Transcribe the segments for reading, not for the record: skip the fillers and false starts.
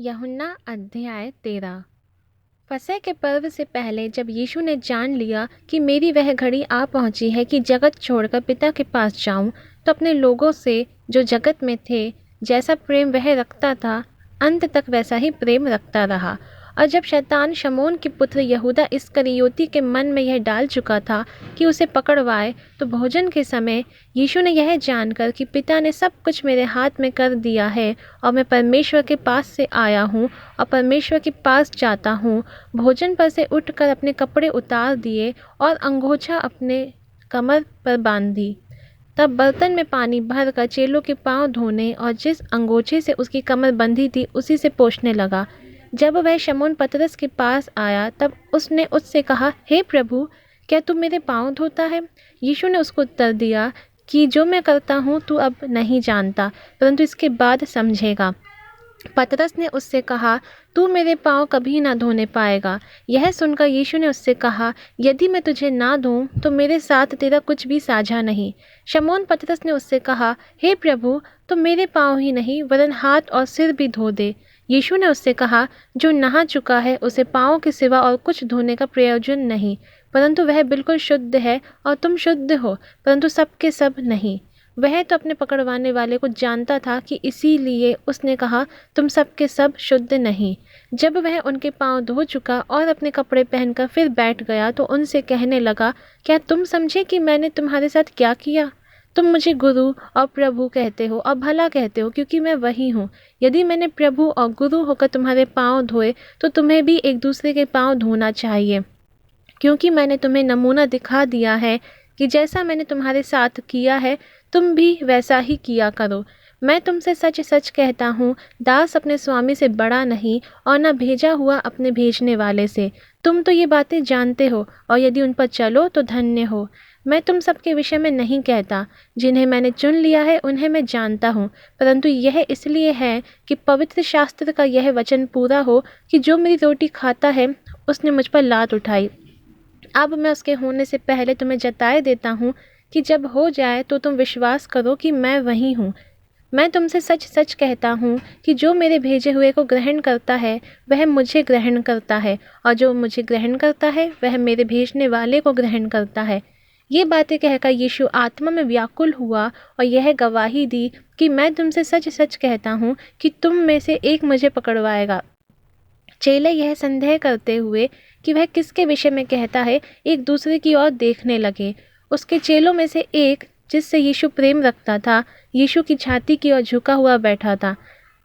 यूहन्ना अध्याय 13। फसह के पर्व से पहले जब यीशु ने जान लिया कि मेरी वह घड़ी आ पहुंची है कि जगत छोड़कर पिता के पास जाऊं, तो अपने लोगों से जो जगत में थे जैसा प्रेम वह रखता था, अंत तक वैसा ही प्रेम रखता रहा। और जब शैतान शमौन के पुत्र यहूदा इस्करियोती के मन में यह डाल चुका था कि उसे पकड़वाए, तो भोजन के समय यीशु ने यह जानकर कि पिता ने सब कुछ मेरे हाथ में कर दिया है और मैं परमेश्वर के पास से आया हूँ और परमेश्वर के पास जाता हूँ, भोजन पर से उठकर अपने कपड़े उतार दिए और अंगोछा अपने कमर पर बांध दी। तब बर्तन में पानी भरकर चेलों के पांव धोने और जिस अंगोछे से उसकी कमर बंधी थी उसी से पोंछने लगा। जब वह शमौन पतरस के पास आया तब उसने उससे कहा, हे प्रभु, क्या तू मेरे पाँव धोता है? यीशु ने उसको उत्तर दिया कि जो मैं करता हूँ तू अब नहीं जानता, परंतु इसके बाद समझेगा। पतरस ने उससे कहा, तू मेरे पाँव कभी ना धोने पाएगा। यह सुनकर यीशु ने उससे कहा, यदि मैं तुझे ना धोऊं तो मेरे साथ तेरा कुछ भी साझा नहीं। शमौन पतरस ने उससे कहा, हे प्रभु, तो मेरे पाँव ही नहीं वरन हाथ और सिर भी धो दे। यीशु ने उससे कहा, जो नहा चुका है उसे पाँव के सिवा और कुछ धोने का प्रयोजन नहीं, परंतु वह बिल्कुल शुद्ध है। और तुम शुद्ध हो, परंतु सब के सब नहीं। वह तो अपने पकड़वाने वाले को जानता था कि इसीलिए उसने कहा, तुम सब के सब शुद्ध नहीं। जब वह उनके पाँव धो चुका और अपने कपड़े पहनकर फिर बैठ गया तो उनसे कहने लगा, क्या तुम समझे कि मैंने तुम्हारे साथ क्या किया? तुम मुझे गुरु और प्रभु कहते हो और भला कहते हो, क्योंकि मैं वही हूँ। यदि मैंने प्रभु और गुरु होकर तुम्हारे पाँव धोए तो तुम्हें भी एक दूसरे के पाँव धोना चाहिए, क्योंकि मैंने तुम्हें नमूना दिखा दिया है कि जैसा मैंने तुम्हारे साथ किया है तुम भी वैसा ही किया करो। मैं तुमसे सच सच कहता हूँ, दास अपने स्वामी से बड़ा नहीं और न भेजा हुआ अपने भेजने वाले से। तुम तो ये बातें जानते हो और यदि उन पर चलो तो धन्य हो। मैं तुम सबके विषय में नहीं कहता, जिन्हें मैंने चुन लिया है उन्हें मैं जानता हूँ, परंतु यह इसलिए है कि पवित्र शास्त्र का यह वचन पूरा हो कि जो मेरी रोटी खाता है उसने मुझ पर लात उठाई। अब मैं उसके होने से पहले तुम्हें जताए देता हूँ कि जब हो जाए तो तुम विश्वास करो कि मैं वही हूँ। मैं तुमसे सच सच कहता हूँ कि जो मेरे भेजे हुए को ग्रहण करता है वह मुझे ग्रहण करता है, और जो मुझे ग्रहण करता है वह मेरे भेजने वाले को ग्रहण करता है। ये बातें कहकर यीशु आत्मा में व्याकुल हुआ और यह गवाही दी कि मैं तुमसे सच सच कहता हूँ कि तुम में से एक मुझे पकड़वाएगा। चेले यह संदेह करते हुए कि वह किसके विषय में कहता है, एक दूसरे की ओर देखने लगे। उसके चेलों में से एक, जिससे यीशु प्रेम रखता था, यीशु की छाती की ओर झुका हुआ बैठा था।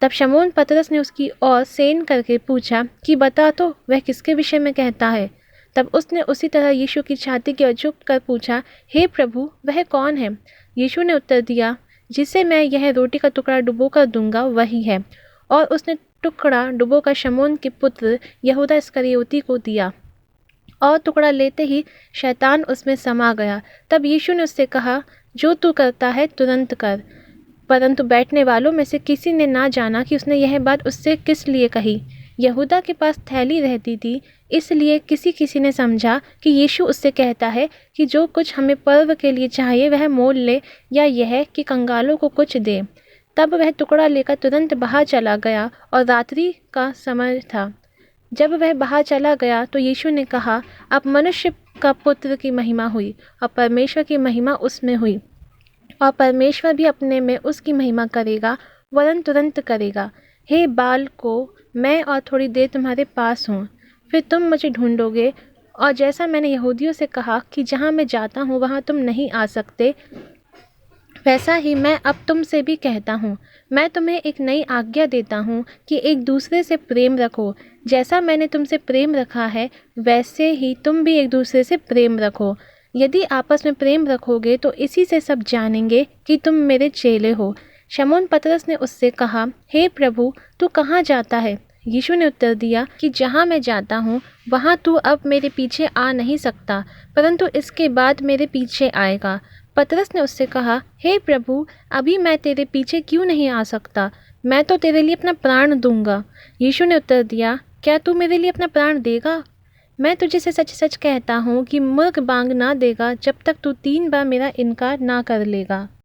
तब शमौन पतरस ने उसकी ओर सेन करके पूछा कि बता तो, वह किसके विषय में कहता है? तब उसने उसी तरह यीशु की छाती की ओर झुक कर पूछा, हे प्रभु, वह कौन है? यीशु ने उत्तर दिया, जिसे मैं यह रोटी का टुकड़ा डुबो कर दूंगा वही है। और उसने टुकड़ा डुबोकर शमौन के पुत्र यहूदा इस्करियोती को दिया, और टुकड़ा लेते ही शैतान उसमें समा गया। तब यीशु ने उससे कहा, जो तू करता है तुरंत कर। परंतु बैठने वालों में से किसी ने ना जाना कि उसने यह बात उससे किस लिए कही। यहूदा के पास थैली रहती थी, इसलिए किसी किसी ने समझा कि यीशु उससे कहता है कि जो कुछ हमें पर्व के लिए चाहिए वह मोल ले, या यह कि कंगालों को कुछ दे। तब वह टुकड़ा लेकर तुरंत बाहर चला गया और रात्रि का समय था। जब वह बाहर चला गया तो यीशु ने कहा, अब मनुष्य का पुत्र की महिमा हुई और परमेश्वर की महिमा उसमें हुई, और परमेश्वर भी अपने में उसकी महिमा करेगा, वरन तुरंत करेगा। हे बाल को, मैं और थोड़ी देर तुम्हारे पास हूँ, फिर तुम मुझे ढूंढोगे। और जैसा मैंने यहूदियों से कहा कि जहाँ मैं जाता हूँ वहाँ तुम नहीं आ सकते, वैसा ही मैं अब तुमसे भी कहता हूँ। मैं तुम्हें एक नई आज्ञा देता हूँ कि एक दूसरे से प्रेम रखो। जैसा मैंने तुमसे प्रेम रखा है वैसे ही तुम भी एक दूसरे से प्रेम रखो। यदि आपस में प्रेम रखोगे तो इसी से सब जानेंगे कि तुम मेरे चेले हो। शमौन पतरस ने उससे कहा, हे प्रभु, तू कहाँ जाता है? यीशु ने उत्तर दिया कि जहाँ मैं जाता हूँ वहाँ तू अब मेरे पीछे आ नहीं सकता, परंतु इसके बाद मेरे पीछे आएगा। पतरस ने उससे कहा, हे प्रभु, अभी मैं तेरे पीछे क्यों नहीं आ सकता? मैं तो तेरे लिए अपना प्राण दूंगा। यीशु ने उत्तर दिया, क्या तू मेरे लिए अपना प्राण देगा? मैं तुझे से सच सच कहता हूँ कि मुर्ग बांग ना देगा जब तक तू 3 बार मेरा इनकार ना कर लेगा।